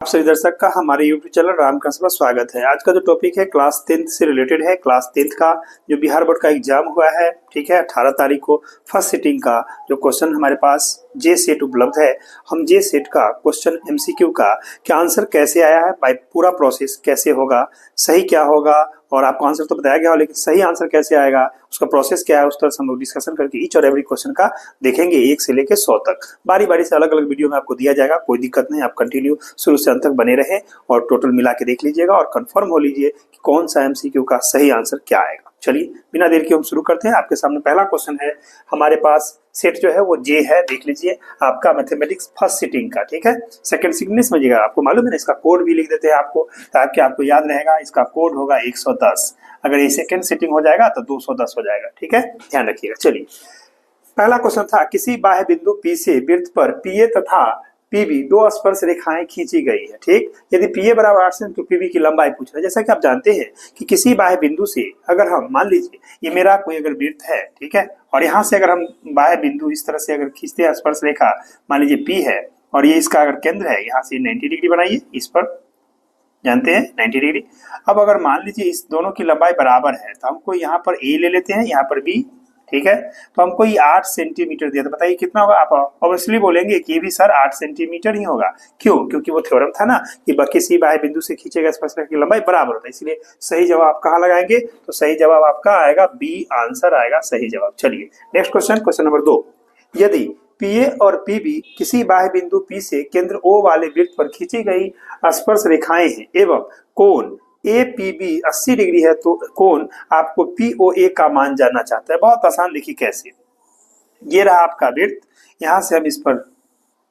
आप सभी दर्शक का हमारे YouTube चैनल रामकृष्ण पर स्वागत है। आज का जो टॉपिक है क्लास 10th से रिलेटेड है। क्लास 10th का जो बिहार बोर्ड का एग्जाम हुआ है, ठीक है, 18 तारीख को फर्स्ट सिटिंग का जो क्वेश्चन हमारे पास जे सेट उपलब्ध है, हम जे सेट का क्वेश्चन एमसीक्यू का क्या आंसर कैसे आया है, बाय पूरा प्रोसेस कैसे होगा, सही क्या होगा, और आपको आंसर तो बताया गया हो लेकिन सही आंसर कैसे आएगा, उसका प्रोसेस क्या है, उस तरह से हम लोग डिस्कशन करके ईच और एवरी क्वेश्चन का देखेंगे 1 से लेकर 100 तक। बारी बारी से अलग अलग वीडियो में आपको दिया जाएगा, कोई दिक्कत नहीं, आप कंटिन्यू शुरू से अंत तक बने रहें और टोटल मिला के देख लीजिएगा और कंफर्म हो लीजिए कि कौन सा एमसीक्यू का सही आंसर क्या आएगा। चलिए बिना देर के हम शुरू करते हैं। आपके सामने पहला क्वेश्चन है, हमारे पास सेट जो है वो जे है, देख लीजिए आपका मैथमेटिक्स फर्स्ट सिटिंग का, ठीक है। सेकंड सिटिंग नहीं समझिएगा, आपको मालूम है ना, इसका कोड भी लिख देते हैं आपको ताकि आपको याद रहेगा। इसका कोड होगा 110, अगर ये सेकंड सिटिंग हो जाएगा तो 210 हो जाएगा, ठीक है, ध्यान रखिएगा। चलिए पहला क्वेश्चन था, किसी बाह्य बिंदु पी से वृत्त पर पीए तथा पीबी दो स्पर्श रेखाएं खींची गई है, ठीक। यदि पीए बराबर 8 सेंटीमीटर तो पीबी की लंबाई पूछ रहा है। जैसा कि आप जानते हैं कि किसी बाह्य बिंदु से अगर हम मान लीजिए ये मेरा कोई अगर वृत्त है, ठीक है, और यहाँ से अगर हम बाह्य बिंदु इस तरह से अगर खींचते हैं स्पर्श रेखा, मान लीजिए पी है और ये इसका अगर केंद्र है, यहाँ से 90 डिग्री बनाइए, इस पर जानते हैं 90 डिग्री। अब अगर मान लीजिए इस दोनों की लंबाई बराबर है तो हमको यहाँ पर ए ले लेते हैं, यहाँ पर बी, ठीक है, तो हमको ये 8 सेंटीमीटर दिया, तो बताइए कितना होगा। आप ऑब्वियसली बोलेंगे कि ये भी सर 8 सेंटीमीटर ही होगा, क्यों? क्योंकि वो थ्योरम था ना कि किसी बाह्य बिंदु से खींचे गए स्पर्शरेखा की लंबाई बराबर होता है, इसलिए सही जवाब आप कहाँ लगाएंगे, तो सही जवाब आपका आएगा बी, आंसर आएगा सही जवाब। चलिए नेक्स्ट क्वेश्चन, क्वेश्चन नंबर 2, यदि पीए और पीबी किसी बाह्य बिंदु पी से केंद्र ओ वाले वृत्त पर खींची गई स्पर्श रेखाएं हैं एवं कोण ए पी बी 80 डिग्री है, तो कोण आपको पी ओ ए का मान जानना चाहता है। बहुत आसान, देखिए कैसे। ये रहा आपका वृत्त, यहाँ से हम इस पर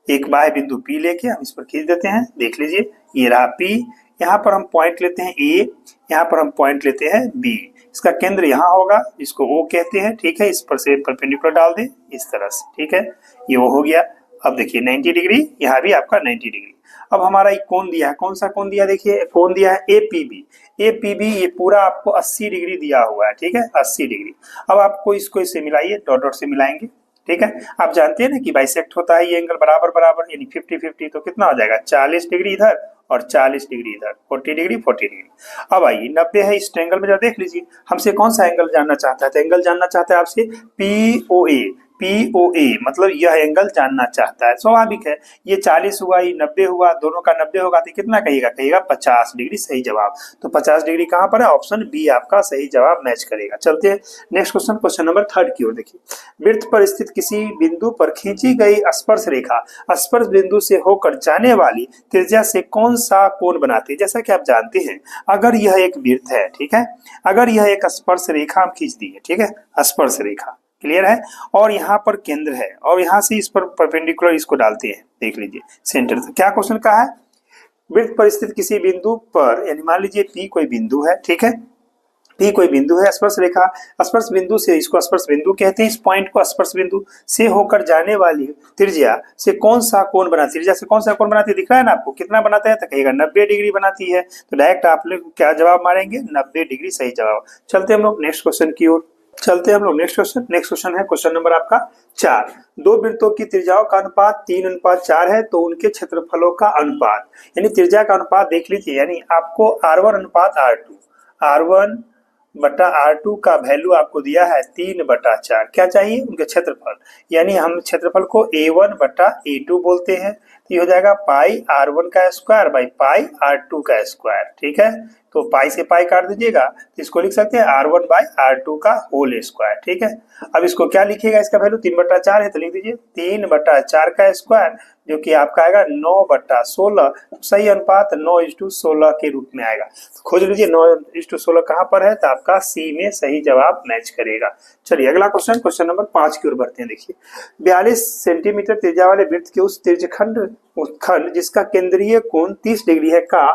एक बाह्य बिंदु पी लेके हम इस पर खींच देते हैं, देख लीजिए ये रहा पी, यहाँ पर हम पॉइंट लेते हैं ए, यहाँ पर हम पॉइंट लेते हैं बी, इसका केंद्र यहाँ होगा, इसको ओ कहते हैं, ठीक है, इस पर से परपेंडिकुलर डाल दें इस तरह से, ठीक है, ये वो हो गया। अब देखिए 90 डिग्री, यहाँ भी आपका 90 डिग्री। अब हमारा एक कोण दिया है, कौन सा कोण दिया है, देखिए कोण दिया है एपीबी। एपीबी ये पूरा आपको 80 डिग्री दिया हुआ है, ठीक है, 80 डिग्री। अब आपको इसको इससे मिलाइए, डॉट डॉट से मिलाएंगे, ठीक है। आप जानते हैं ना कि बाइसेक्ट होता है ये एंगल बराबर बराबर, यानी 50-50, तो कितना हो जाएगा 40 डिग्री इधर और 40 डिग्री इधर, 40 डिग्री 40 डिग्री। अब आइए 90 है इस ट्रायंगल में, जरा देख लीजिए हमसे कौन सा एंगल जानना चाहता है, तो एंगल जानना चाहता है आपसे पीओए। पीओए मतलब यह एंगल जानना चाहता है, स्वाभाविक है, ये 40 हुआ, ये 90 हुआ, दोनों का 90 होगा तो कितना कहिएगा, कहिएगा 50 डिग्री सही जवाब। तो 50 डिग्री कहाँ पर है, ऑप्शन बी आपका सही जवाब मैच करेगा। चलते हैं नेक्स्ट क्वेश्चन, क्वेश्चन नंबर 3 की ओर। देखिए वृत्त पर स्थित किसी बिंदु पर खींची गई स्पर्श रेखा स्पर्श बिंदु से होकर जाने वाली त्रिज्या से कौन सा कोण बनाती है। जैसा कि आप जानते हैं अगर यह एक वृत्त है, ठीक है, अगर यह एक स्पर्श रेखा हम खींच दी है, ठीक है, स्पर्श रेखा, क्लियर है, और यहाँ पर केंद्र है और यहाँ से इस पर परपेंडिकुलर इसको डालते हैं, देख लीजिए सेंटर। तो क्या क्वेश्चन कहा है, वृत्त पर स्थित किसी बिंदु पर, यानी मान लीजिए पी कोई बिंदु है, ठीक है, पी कोई बिंदु है, स्पर्श रेखा स्पर्श बिंदु से, इसको स्पर्श बिंदु कहते हैं, इस पॉइंट को स्पर्श बिंदु से होकर जाने वाली त्रिज्या से कौन सा कोण बनाती है, त्रिज्या से कौन सा कोण बनाती है, दिख रहा है ना आपको, कितना बनाता है, तो कहेगा 90 डिग्री बनाती है। तो डायरेक्ट आप लोग क्या जवाब मारेंगे, 90 डिग्री सही जवाब। चलते हम लोग नेक्स्ट क्वेश्चन की ओर, चलते हम लोग नेक्स्ट क्वेश्चन। नेक्स्ट क्वेश्चन है क्वेश्चन नंबर आपका 4, दो वृत्तों की त्रिज्याओं का अनुपात 3:4 है, तो उनके क्षेत्रफलों का अनुपात, यानी त्रिज्या का अनुपात देख लीजिए, यानी आपको R1 अनुपात R2 बटा R2 का वैल्यू आपको दिया है 3/4, क्या चाहिए, उनके क्षेत्रफल, यानी हम क्षेत्रफल को A1 बटा A2 बोलते हैं, तो ये हो जाएगा पाई R1 का स्क्वायर बाई पाई R2 का स्क्वायर, ठीक है, तो पाई से पाई काट दीजिएगा तो इसको लिख सकते हैं R1 बाई R2 का होल स्क्वायर, ठीक है। अब इसको क्या लिखिएगा, इसका वैल्यू 3/4 है तो लिख दीजिए 3/4 का स्क्वायर, जो कि आपका आएगा 9/16, सही अनुपात 9:16 के रूप में आएगा। तो खोज लीजिए 9:16 कहाँ पर है, तो आपका सी में सही जवाब मैच करेगा। चलिए अगला क्वेश्चन, क्वेश्चन नंबर 5 की ओर बढ़ते हैं। देखिए 42 सेंटीमीटर त्रिज्या वाले वृत्त के उस खंड जिसका केंद्रीय कोण 30 डिग्री है का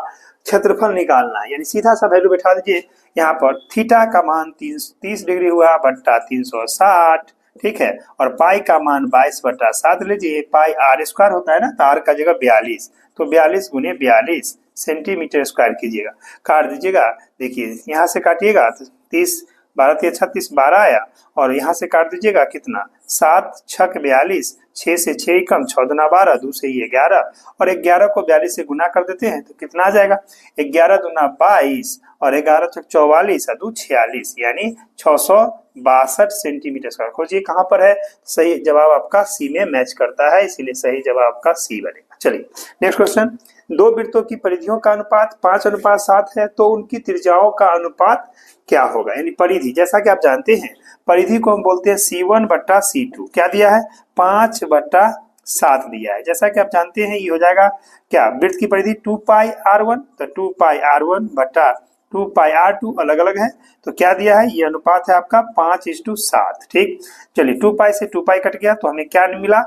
क्षेत्रफल निकालना है, यानी सीधा सा वैल्यू बैठा दीजिए यहाँ पर, थीटा का मान 30 डिग्री हुआ बट्टा 360, ठीक है, और पाई का मान 22/7 लीजिए, पाई R स्क्वायर होता है ना, तो R का जगह 42, तो 42 गुने 42 सेंटीमीटर स्क्वायर कीजिएगा, काट दीजिएगा, देखिए यहाँ से काटिएगा तो 30 12 तिया 36, 12 आया और यहाँ से काट दीजिएगा कितना, 7 छक 42, 6 से 6 कम, 6 दूना 12, 2 से ये 11 और 11 को 42 से गुना कर देते हैं तो कितना आ जाएगा, 11 दूना 22 और 11 छक 44 और 2 46 यानी 662 सेंटीमीटर स्क्वायर। खोजिए कहाँ पर है, सही जवाब आपका सी में मैच करता है, इसीलिए सही जवाब आपका सी बनेगा। चलिए नेक्स्ट क्वेश्चन, दो वृत्तों की परिधियों का अनुपात 5:7 है तो उनकी त्रिज्याओं का अनुपात क्या होगा, यानी परिधि, जैसा कि आप जानते हैं परिधि को हम बोलते हैं C1/C2, क्या दिया है 5/7 दिया है, जैसा कि आप जानते हैं ये हो जाएगा क्या, वृत्त की परिधि 2πr1 तो 2πr1/2πr2 अलग अलग है तो क्या दिया है, ये अनुपात है आपका 5:7। ठीक, चलिए 2π से 2π कट गया तो हमें क्या मिला,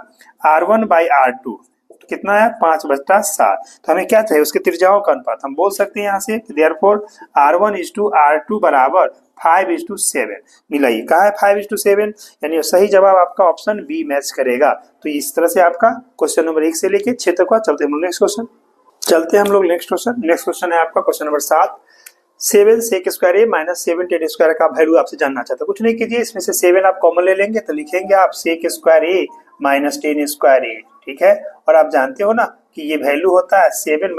r1/r2 कितना है 5/7, तो हमें क्या चाहिए उसके त्रिज्याओं का अनुपात, हम बोल सकते हैं यहाँ से देयरफॉर r1:r2 बराबर 5:7 मिला, ये कहा है 5:7 यानी सही जवाब आपका ऑप्शन बी मैच करेगा। तो इस तरह से आपका क्वेश्चन नंबर 1 से लेके 6 तक हुआ। चलते हैं नेक्स्ट क्वेश्चन, नेक्स्ट क्वेश्चन है आपका क्वेश्चन नंबर 7, 7 sec स्क्वायर ए माइनस 7 tan स्क्वायर का वैल्यू आपसे जानना चाहता है। कुछ नहीं कीजिए, इसमें से 7 आप कॉमन ले लेंगे तो लिखेंगे आप sec स्क्वायर ए माइनस tan स्क्वायर ए, ठीक है, और आप जानते हो ना कि ये वैल्यू होता है 7 ×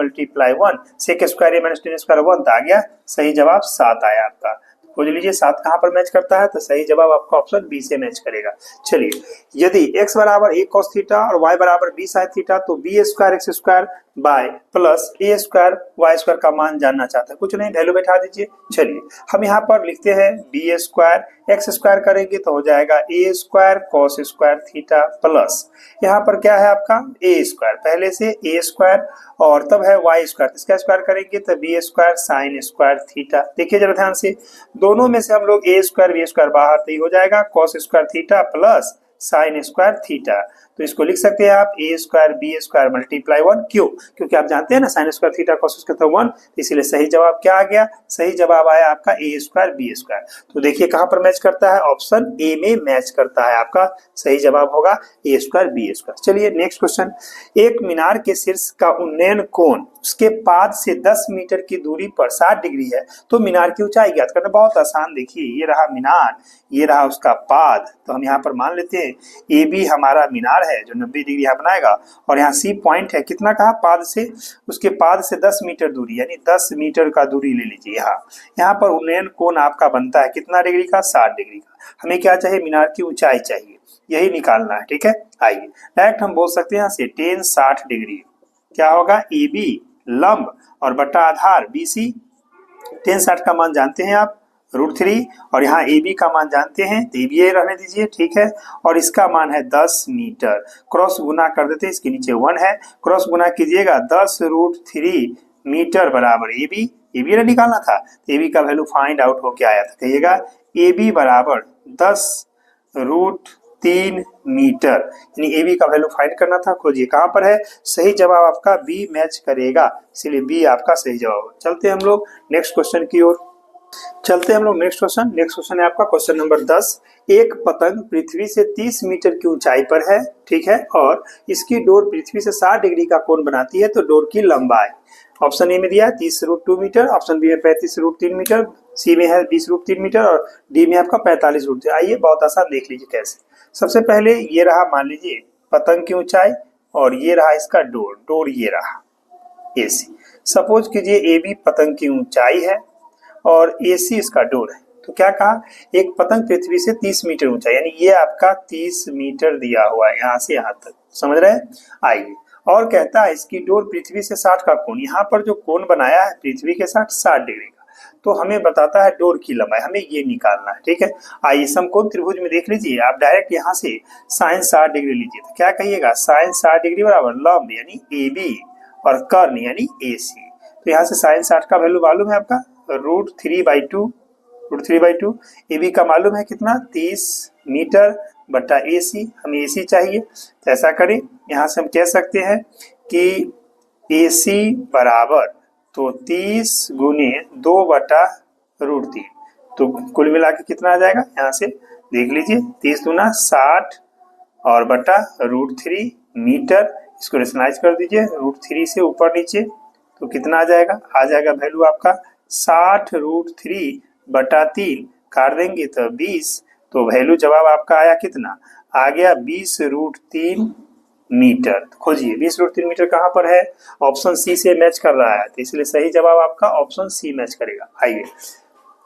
1, sec स्क्वायर ए माइनस tan स्क्वायर 1 तो आ गया, सही जवाब 7 आया आपका। खोज लीजिए 7 कहाँ पर मैच करता है, तो सही जवाब आपका ऑप्शन बी से मैच करेगा। चलिए यदि x बराबर a cos थीटा और y बराबर b sin थीटा तो b square x square by plus a square y square का मान जानना चाहता है। कुछ नहीं, वैल्यू बैठा दीजिए। चलिए हम यहाँ पर लिखते हैं b स्क्वायर x स्क्वायर करेंगे तो हो जाएगा a square cos square theta plus यहाँ पर क्या है आपका a स्क्वायर, पहले से a स्क्वायर और तब है y स्क्वायर, इसका स्क्वायर करेंगे तो b square sine square theta. देखिए जरा ध्यान से, दोनों में से हम लोग a स्क्वायर b स्क्वायर बाहर तो हो जाएगा cos square theta plus sine square theta, तो इसको लिख सकते हैं आप a square b square multiply 1, क्यों, क्योंकि आप जानते हैं ना sine square theta cos square 1, इसीलिए सही जवाब क्या आ गया, सही जवाब आया आपका a स्क्वायर b स्क्वायर। तो देखिए कहां पर मैच करता है, ऑप्शन ए में मैच करता है, आपका सही जवाब होगा a स्क्वायर b स्क्वायर। चलिए नेक्स्ट क्वेश्चन, एक मीनार के शीर्ष का उन्नयन कोण उसके पाद से 10 मीटर की दूरी पर 60 डिग्री है तो मीनार की ऊंचाई ज्ञात करना। बहुत आसान, देखिए ये रहा मीनार, ये रहा उसका पाद, तो हम यहाँ पर मान लेते हैं ए बी हमारा मीनार है जो 90 डिग्री यहाँ बनाएगा और यहाँ सी पॉइंट है, कितना कहा पाद से, उसके पाद से 10 मीटर दूरी यानी 10 मीटर का दूरी ले लीजिए। यहाँ पर उन्नयन कोण आपका बनता है कितना डिग्री का, 60 डिग्री का। हमें क्या चाहिए, मीनार की ऊंचाई चाहिए, यही निकालना है। ठीक है, आइए डायरेक्ट हम बोल सकते हैं यहाँ से tan 60 डिग्री क्या होगा, ए बी लंब और बटा आधार BC, tan 60 का मान जानते हैं आप √3 और यहाँ AB का मान जानते हैं तो AB रहने दीजिए, ठीक है, और इसका मान है 10 मीटर, क्रॉस गुना कर देते हैं, इसके नीचे 1 है, क्रॉस गुना कीजिएगा 10√3 मीटर बराबर AB निकालना था तो AB का वैल्यू फाइंड आउट होके आया था, कहिएगा AB बराबर 10√3 मीटर, यानी AB का वैल्यू फाइंड करना था। खोजिए कहां पर है, सही जवाब आपका B मैच करेगा, इसलिए B आपका सही जवाब। चलते हैं हम लोग नेक्स्ट क्वेश्चन की ओर, नेक्स्ट क्वेश्चन है आपका क्वेश्चन नंबर 10, एक पतंग पृथ्वी से 30 मीटर की ऊंचाई पर है, ठीक है, और इसकी डोर पृथ्वी से 60 डिग्री का कोण बनाती है तो डोर की लंबाई ऑप्शन ए में दिया है 30√2 मीटर, ऑप्शन बी में 35√3 मीटर, सी में है 20√3 मीटर और डी में आपका 45√3। आइए बहुत आसान देख लीजिए कैसे। सबसे पहले ये रहा, मान लीजिए पतंग की ऊंचाई और ये रहा इसका डोर ये रहा AC। सपोज कीजिए AB पतंग की ऊंचाई है और AC इसका डोर है, तो क्या कहा, एक पतंग पृथ्वी से 30 मीटर ऊंचा, यानी ये आपका 30 मीटर दिया हुआ है यहाँ से यहाँ तक, समझ रहे हैं। आइए और कहता है इसकी डोर पृथ्वी से 60 का कोण, यहाँ पर जो कोण बनाया है पृथ्वी के साथ 60 डिग्री का, तो हमें बताता है डोर की लंबाई, हमें ये निकालना है। ठीक है, आइए समकोण त्रिभुज में देख लीजिए आप, डायरेक्ट यहाँ से साइन 60 डिग्री लीजिए तो क्या कहिएगा, साइन 60 डिग्री बराबर लंब यानी AB और कर्ण यानी AC। तो यहाँ से साइन 60 का वैल्यू मालूम है आपका √3/2, AB का मालूम है कितना 30 मीटर बटा AC, हमें AC चाहिए, तो ऐसा करें यहाँ से हम कह सकते हैं कि AC बराबर तो 30 गुने 2/√3, तो कुल मिला के कितना आ जाएगा, यहाँ से देख लीजिए 30 दूना 60 और बटा √3 मीटर, इसको रेशनलाइज कर दीजिए √3 से ऊपर नीचे तो कितना आ जाएगा वैल्यू आपका 60√3/3 काट देंगे तो 20, तो वैल्यू जवाब आपका आया कितना, आ गया 20√3 मीटर। खोजिए 20√3 मीटर कहाँ पर है, ऑप्शन सी से मैच कर रहा है, तो इसलिए सही जवाब आपका ऑप्शन सी मैच करेगा। आइए,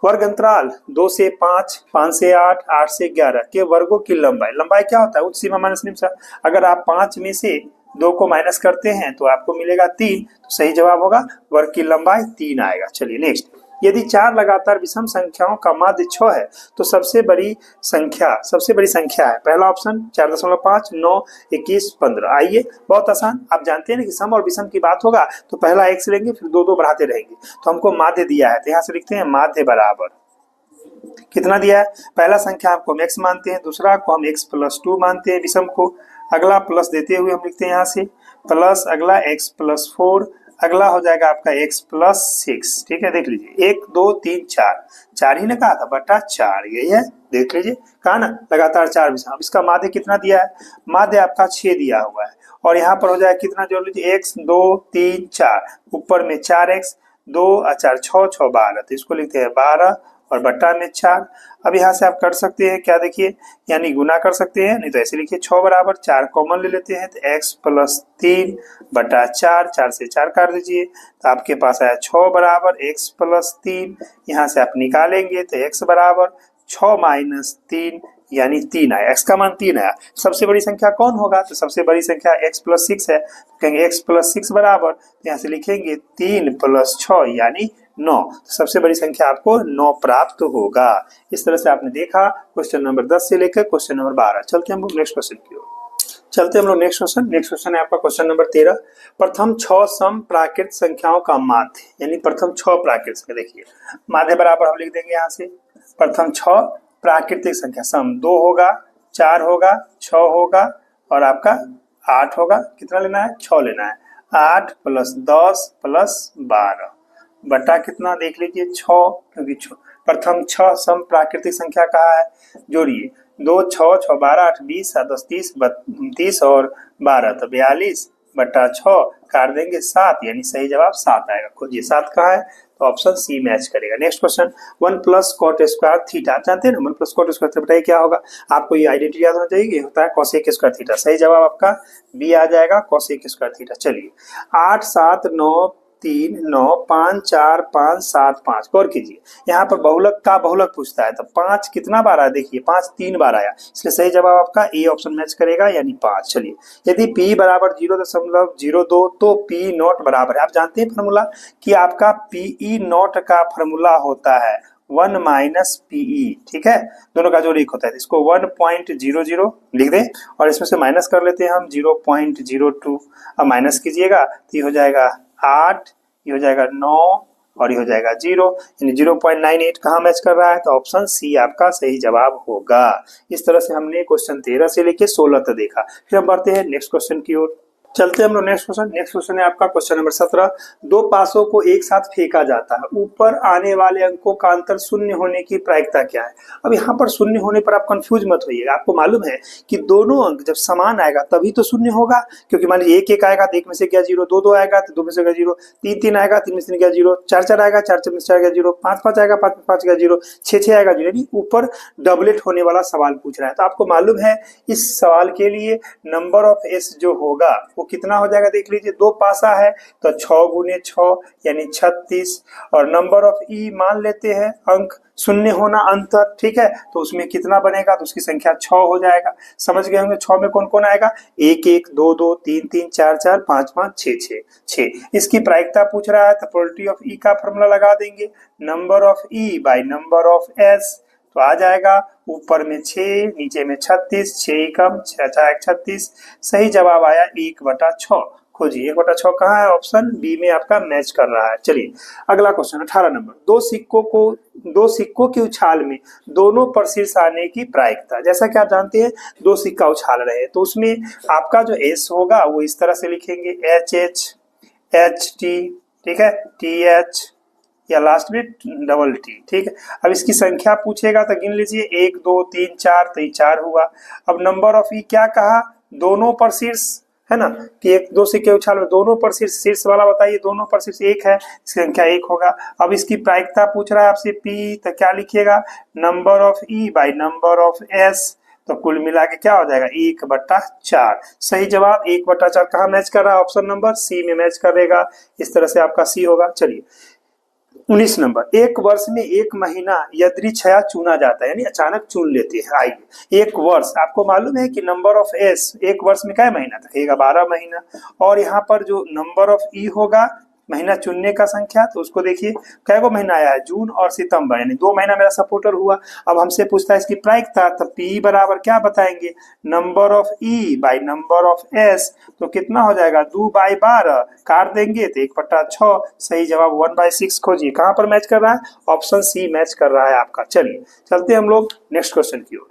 वर्ग अंतराल 2 से 5, 5 से 8, 8 से 11 के वर्गों की लंबाई, लंबाई क्या होता है, उच्च सीमा माइनस निम्न सीमा। अगर आप 5 में से 2 को माइनस करते हैं तो आपको मिलेगा 3, तो सही जवाब होगा वर्ग की लंबाई 3 आएगा। चलिए नेक्स्ट, यदि 4 लगातार विषम संख्याओं का माध्य 6 है तो सबसे बड़ी संख्या है। पहला ऑप्शन 4.5, 9, 21, 15। आइए, बहुत आसान, आप जानते हैं ना कि सम और विषम की बात होगा तो पहला x लेंगे फिर 2 2 बढ़ाते रहेंगे, तो हमको माध्य दिया है तो यहाँ से लिखते हैं माध्य बराबर कितना दिया है, पहला संख्या आपको हम x मानते हैं, दूसरा को हम x+2 मानते हैं विषम को, अगला प्लस देते हुए हम लिखते हैं यहाँ से प्लस, अगला x+4, अगला हो जाएगा आपका x+6। ठीक है, देख लीजिए 1 2 3 4, 4 ही ने कहा था बटा 4, यही है, देख लीजिए कहा ना लगातार 4 विषम। अब इसका माध्य कितना दिया है, माध्य आपका 6 दिया हुआ है, और यहाँ पर हो जाएगा कितना जोड़ लीजिए x 2 3 4, ऊपर में 4x, 2 और 4 6 6 12, तो इसको लिखते हैं 12 और बट्टा में 4। अब यहाँ से आप कर सकते हैं क्या, देखिए यानी गुना कर सकते हैं, नहीं तो ऐसे लिखिए 6 बराबर 4 कॉमन ले लेते हैं तो x+3 बटा 4, 4 से 4 काट दीजिए तो आपके पास आया 6 बराबर x+3। यहाँ से आप निकालेंगे तो x बराबर 6 - 3 यानी 3 आया, x का मान 3 आया। सबसे बड़ी संख्या कौन होगा, तो सबसे बड़ी संख्या x+6 है, तो कहेंगे x+6 बराबर, यहाँ से लिखेंगे 3 + 6 यानी 9, तो सबसे बड़ी संख्या आपको 9 प्राप्त होगा। इस तरह से आपने देखा क्वेश्चन नंबर 10 से लेकर क्वेश्चन नंबर 12। चलते हम लोग नेक्स्ट क्वेश्चन की ओर। नेक्स्ट क्वेश्चन है आपका क्वेश्चन नंबर 13। प्रथम 6 सम प्राकृत संख्याओं का माध्य, यानी प्रथम 6 प्राकृत संख्या, देखिए माध्य बराबर हम लिख देंगे यहाँ से प्रथम 6 प्राकृतिक संख्या, सम 2 होगा, 4 होगा, 6 होगा और आपका 8 होगा, कितना लेना है 6 लेना है, 8 + 10 + 12 बटा कितना देख लीजिए 6, क्योंकि प्रथम 6 सम प्राकृतिक संख्या कहा है, जोड़िए 2 6 6 12 8 20 7 10 30 32 और 12 तो 42 बटा 6 काट देंगे 7, यानी सही जवाब 7 आएगा। खोजिए 7 कहाँ है, तो ऑप्शन सी मैच करेगा। नेक्स्ट क्वेश्चन 1 + cot² थीटा, आप जानते हैं ना 1 + cot² बताइए क्या होगा, आपको ये आइडेंटिटी याद होना चाहिए, ये होता है cosec² थीटा, सही जवाब आपका बी आ जाएगा cosec² थीटा। चलिए 8 7 9 3 9 5 4 5 7 5 गौर कीजिए, यहाँ पर बहुलक का बहुलक पूछता है तो 5 कितना बार आया, देखिए 5 3 बार आया, इसलिए सही जवाब आपका ए ऑप्शन मैच करेगा यानी 5। चलिए यदि p बराबर 0.02 तो p नॉट बराबर है, आप जानते हैं फॉर्मूला कि आपका pe नॉट का फॉर्मूला होता है 1 - pe, ठीक है, दोनों का जोड़ एक होता है, इसको 1.00 लिख दें और इसमें से माइनस कर लेते हैं हम 0.02, अब माइनस कीजिएगा तो ये हो जाएगा 8, ये हो जाएगा 9 और ये हो जाएगा 0, यानी 0.98 कहाँ मैच कर रहा है, तो ऑप्शन सी आपका सही जवाब होगा। इस तरह से हमने क्वेश्चन 13 से लेके 16 तक देखा। फिर हम बढ़ते हैं नेक्स्ट क्वेश्चन की ओर। चलते हैं हम लोग नेक्स्ट क्वेश्चन है आपका क्वेश्चन नंबर 17। 2 पासों को एक साथ फेंका जाता है, ऊपर आने वाले अंकों का अंतर शून्य होने की प्रायिकता क्या है। अब यहाँ पर शून्य होने पर आप कंफ्यूज मत होइएगा, आपको मालूम है कि दोनों अंक जब समान आएगा तभी तो शून्य होगा, क्योंकि मान लीजिए 1 1 आएगा तो 1 में से गया 0, 2 2 आएगा तो 2 में से गया 0, 3 3 आएगा 3 में से गया 0, 4 4 आएगा 4 4 में से गया 0, 5 5 आएगा 5 में 5 गया 0, 6 6 आएगा 0, यानी ऊपर डबलेट होने वाला सवाल पूछ रहा है। तो आपको मालूम है इस सवाल के लिए नंबर ऑफ एस जो होगा वो कितना हो जाएगा, देख लीजिए 2 पासा है तो 6 × 6 यानी 36, और नंबर ऑफ ई मान लेते हैं अंक शून्य होना अंतर, ठीक है, तो उसमें कितना बनेगा, तो उसकी संख्या 6 हो जाएगा। समझ गए होंगे 6 में कौन कौन आएगा, 1 1 2 2 3 3 4 4 5 5 6 6। इसकी प्रायिकता पूछ रहा है तो प्रोबेबिलिटी ऑफ ई का फॉर्मूला लगा देंगे, number of E by number of S, तो आ जाएगा ऊपर में 6 नीचे में 36, 6 कम 6 6 36, सही जवाब आया 1/6। खोजिए 1/6 कहाँ है, ऑप्शन बी में आपका मैच कर रहा है। चलिए अगला क्वेश्चन 18 नंबर। दो सिक्कों की उछाल में दोनों पर शीर्ष आने की प्रायिकता, जैसा कि आप जानते हैं 2 सिक्का उछाल रहे हैं तो उसमें आपका जो एस होगा वो इस तरह से लिखेंगे HH HT, ठीक है, TH या लास्ट में डबल टी, ठीक है। अब इसकी संख्या पूछेगा तो गिन लीजिए 1 2 3 4, तो ये 4 हुआ। अब नंबर ऑफ ई क्या कहा, दोनों पर शीर्ष है ना, कि एक दो सिक्के उछाल में दोनों पर शीर्ष, शीर्ष वाला बताइए दोनों पर शीर्ष एक है, इसकी संख्या एक होगा। अब इसकी प्रायिकता पूछ रहा है आपसे पी, तो क्या लिखिएगा, number of E by number of S, तो कुल मिला के क्या हो जाएगा 1/4। सही जवाब 1/4 कहाँ मैच कर रहा है, ऑप्शन नंबर सी में मैच करेगा। इस तरह से आपका सी होगा। चलिए 19 नंबर, एक वर्ष में एक महीना यदृच्छया चुना जाता है, यानी अचानक चुन लेते हैं। आइए, एक वर्ष आपको मालूम है कि नंबर ऑफ एस, एक वर्ष में क्या महीना था, 12 महीना, और यहाँ पर जो नंबर ऑफ ई होगा महीना चुनने का संख्या, तो उसको देखिए कै गो महीना आया है, जून और सितंबर, यानी 2 महीना मेरा सपोर्टर हुआ। अब हमसे पूछता है इसकी प्रायिकता, तो पी बराबर क्या बताएंगे, number of E by number of S, तो कितना हो जाएगा 2/12, काट देंगे तो 1/6। सही जवाब 1/6 खोजिए, कहां पर मैच कर रहा है, ऑप्शन सी मैच कर रहा है आपका। चलिए चलते हम लोग नेक्स्ट क्वेश्चन की ओर,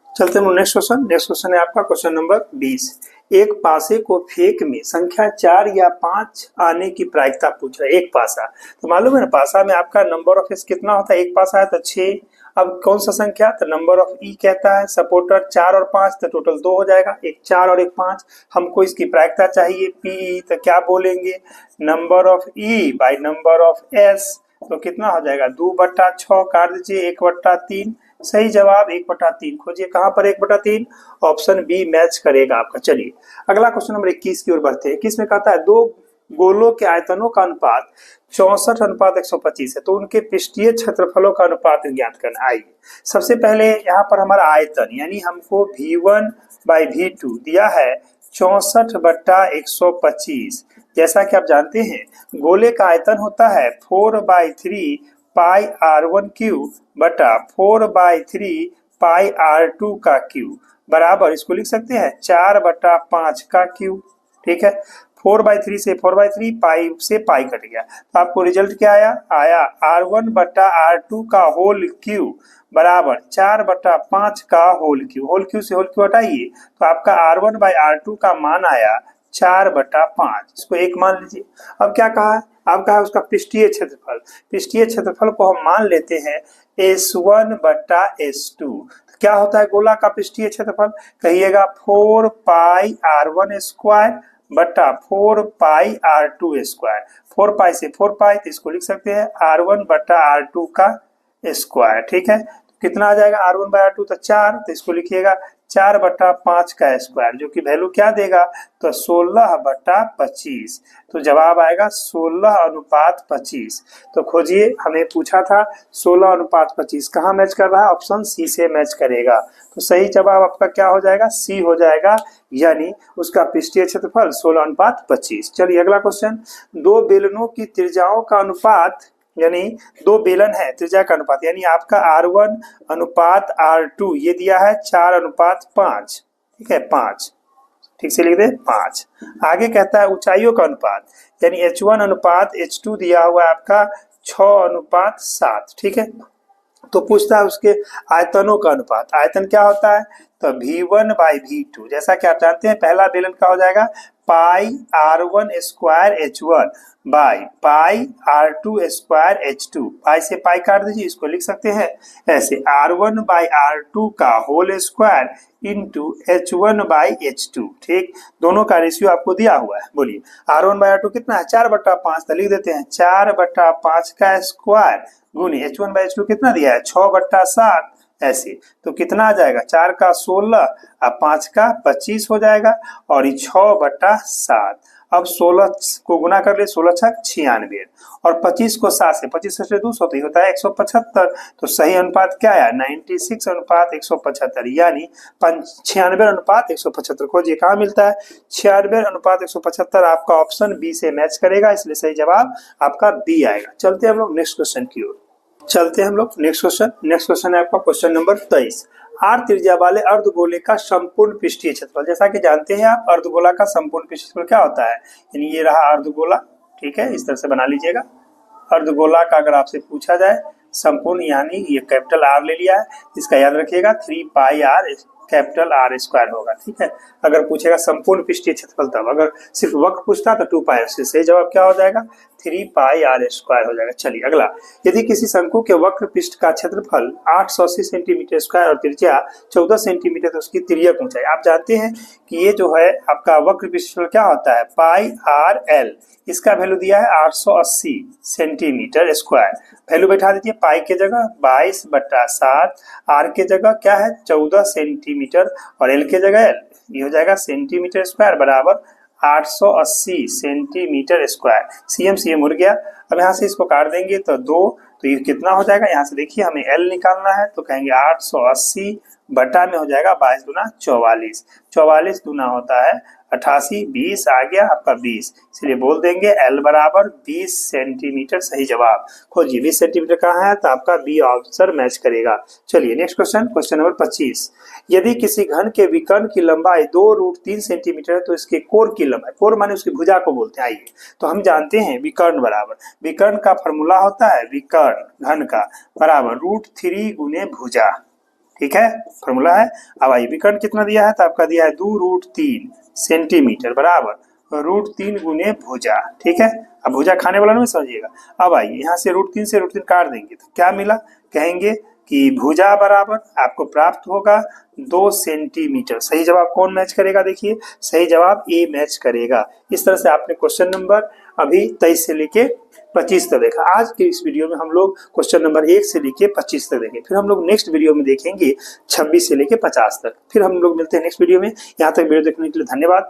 चलते हैं नेक्स्ट क्वेश्चन है आपका क्वेश्चन नंबर 20। एक पासे को फेंक में संख्या 4 या 5 आने की प्रायिकता पूछ रहा है। एक पासा, तो मालूम है ना पासा में आपका नंबर ऑफ एस कितना होता है, एक पासा है तो 6। अब कौन सा संख्या, तो नंबर ऑफ ई कहता है, सपोर्टर 4 और 5, तो टोटल 2 हो जाएगा, एक 4 और एक 5। हमको इसकी प्रायिकता चाहिए पी, तो क्या बोलेंगे, number of E by number of S, तो कितना हो जाएगा 2/6, काट दीजिए 1/3। सही जवाब 1/3 खोजिए, कहां पर 1/3, ऑप्शन बी मैच करेगा आपका। चलिए अगला क्वेश्चन नंबर 21 की ओर बढ़ते हैं। 21 में कहता है दो गोलों के आयतनों का अनुपात 64:125 है, तो उनके पृष्ठीय क्षेत्रफलों का अनुपात ज्ञात करना। आइए सबसे पहले यहाँ पर हमारा आयतन, यानी हमको V1/V2 दिया है 64/125। जैसा कि आप जानते हैं गोले का आयतन होता है 4/3 पाई R1 क्यूब बटा 4/3 पाई R2 का क्यूब, बराबर इसको लिख सकते हैं 4/5 का क्यूब। ठीक है, 4/3 से 4/3, पाई से पाई कट गया, तो आपको रिजल्ट क्या आया R1 बटा R2 का होल क्यूब बराबर 4/5 का होल क्यूब। होल क्यूब से होल क्यूब हटाइए, तो आपका R1/R2 का मान आया 4/5, इसको एक मान लीजिए। अब क्या कहा, अब कहा उसका पृष्ठीय क्षेत्रफल, पृष्ठीय क्षेत्रफल को हम मान लेते हैं S1/S2। तो क्या होता है गोला का पृष्ठीय क्षेत्रफल, कहिएगा 4 पाई R1 स्क्वायर बटा 4 पाई R2 स्क्वायर। 4 पाई से 4 पाई, तो इसको लिख सकते हैं R1 बटा R2 का स्क्वायर। ठीक है, तो कितना आ जाएगा R1/R2, तो 4, तो इसको लिखिएगा 4/5 का स्क्वायर, जो कि वैल्यू क्या देगा, तो 16/25। तो जवाब आएगा 16:25। तो खोजिए, हमें पूछा था 16:25 कहाँ मैच कर रहा है, ऑप्शन सी से मैच करेगा। तो सही जवाब आपका क्या हो जाएगा, सी हो जाएगा, यानी उसका पृष्ठीय क्षेत्रफल 16:25। चलिए अगला क्वेश्चन, दो बेलनों की त्रिज्याओं का अनुपात, यानी दो बेलन है त्रिज्या का अनुपात, यानी आपका R1 अनुपात R2 ये दिया है 4:5। ठीक है 5, ठीक से लिख दे 5। आगे कहता है ऊंचाइयों का अनुपात, यानी H1 अनुपात H2 दिया हुआ है आपका 6:7। ठीक है, तो पूछता है उसके आयतनों का अनुपात। आयतन क्या होता है, तो V1/V2, जैसा कि आप जानते हैं पहला बेलन का हो जाएगा पाई R1 square H1 by pi R2 square H2। पाई से पाई काट दीजिए, इसको लिख सकते हैं ऐसे R1/R2 का होल स्क्वायर इंटू H1/H2। ठीक, दोनों का रेशियो आपको दिया हुआ है, बोलिए R1/R2 कितना है 4/5, तो लिख देते हैं 4/5 का स्क्वायर गुनी H1/H2 कितना दिया है 6/7, ऐसे। तो कितना आ जाएगा, 4 का 16 अब 5 का 25 हो जाएगा, और ये 6/7। अब 16 को गुना कर ले, 16 छक 96, और 25 को 7 से 25 से 200 तो होता है 175। तो सही अनुपात क्या है 96:175, यानी 96:175। खोजिए कहाँ मिलता है 96:175, आपका ऑप्शन बी से मैच करेगा, इसलिए सही जवाब आपका बी आएगा। चलते हैं हम लोग नेक्स्ट क्वेश्चन की ओर, चलते हैं हम लोग नेक्स्ट क्वेश्चन है आपका क्वेश्चन नंबर 23। आर त्रिज्या वाले अर्धगोले का संपूर्ण पृष्ठीय क्षेत्रफल, जैसा कि जानते हैं आप अर्धगोला का संपूर्ण पृष्ठीय क्षेत्रफल क्या होता है, यानी ये रहा अर्धगोला। ठीक है, इस तरह से बना लीजिएगा। अर्धगोला का अगर आपसे पूछा जाए संपूर्ण, यानी ये कैपिटल आर ले लिया है, इसका याद रखिएगा 3 पाई आर कैपिटल आर स्क्वायर होगा। ठीक है, अगर पूछेगा संपूर्ण पृष्ठीय क्षेत्रफल, तब अगर सिर्फ वक्र पूछता तो 2 पाई। सही जवाब क्या हो जाएगा 3 पाई r स्क्वायर हो जाएगा। चलिए अगला, यदि किसी शंकु के वक्र पृष्ठ का क्षेत्रफल 880 सेंटीमीटर स्क्वायर और त्रिज्या 14 सेंटीमीटर तो उसकी तिर्यक ऊंचाई, आप जानते हैं कि ये जो है आपका वक्र पृष्ठ क्या होता है, पाई आर एल, इसका वैल्यू दिया है 880 सेंटीमीटर स्क्वायर। वैल्यू बैठा दीजिए, पाई के जगह 22/7, आर के जगह क्या है 14 सेंटीमीटर और एल के जगह एल, ये हो जाएगा सेंटीमीटर स्क्वायर बराबर 880 सेंटीमीटर स्क्वायर। सीएम उड़ गया। अब यहाँ से इसको काट देंगे तो 2, तो ये कितना हो जाएगा, यहाँ से देखिए हमें एल निकालना है तो कहेंगे 880 बटा में हो जाएगा 22 दूना 44, 44 दूना होता है 88, 20 आ गया आपका 20, इसलिए बोल देंगे एल बराबर 20 सेंटीमीटर। सही जवाब खोजिए 20 सेंटीमीटर कहाँ है, तो आपका बी ऑप्शन मैच करेगा। चलिए नेक्स्ट क्वेश्चन, क्वेश्चन नंबर 25, यदि किसी घन के विकर्ण की लंबाई 2√3 सेंटीमीटर है तो इसके कोर की लंबाई, कोर माने उसकी भुजा को बोलते हैं। आइए तो हम जानते हैं विकर्ण बराबर, विकर्ण का फॉर्मूला होता है विकर्ण घन का बराबर √3 गुने भुजा, ठीक है फॉर्मूला है। अब आइए विकर्ण कितना दिया है, तो आपका दिया है 2√3 सेंटीमीटर बराबर √3 गुने भुजा, ठीक है। अब भुजा खाने वाला नहीं समझिएगा। अब आइए यहाँ से √3 से √3 काट देंगे तो क्या मिला, कहेंगे कि भुजा बराबर आपको प्राप्त होगा 2 सेंटीमीटर। सही जवाब कौन मैच करेगा, देखिए सही जवाब ए मैच करेगा। इस तरह से आपने क्वेश्चन नंबर अभी 23 से लेके 25 तक देखा। आज के इस वीडियो में हम लोग क्वेश्चन नंबर 1 से लेके 25 तक देखेंगे, फिर हम लोग नेक्स्ट वीडियो में देखेंगे 26 से लेके 50 तक। फिर हम लोग मिलते हैं नेक्स्ट वीडियो में। यहाँ तक वीडियो देखने के लिए धन्यवाद।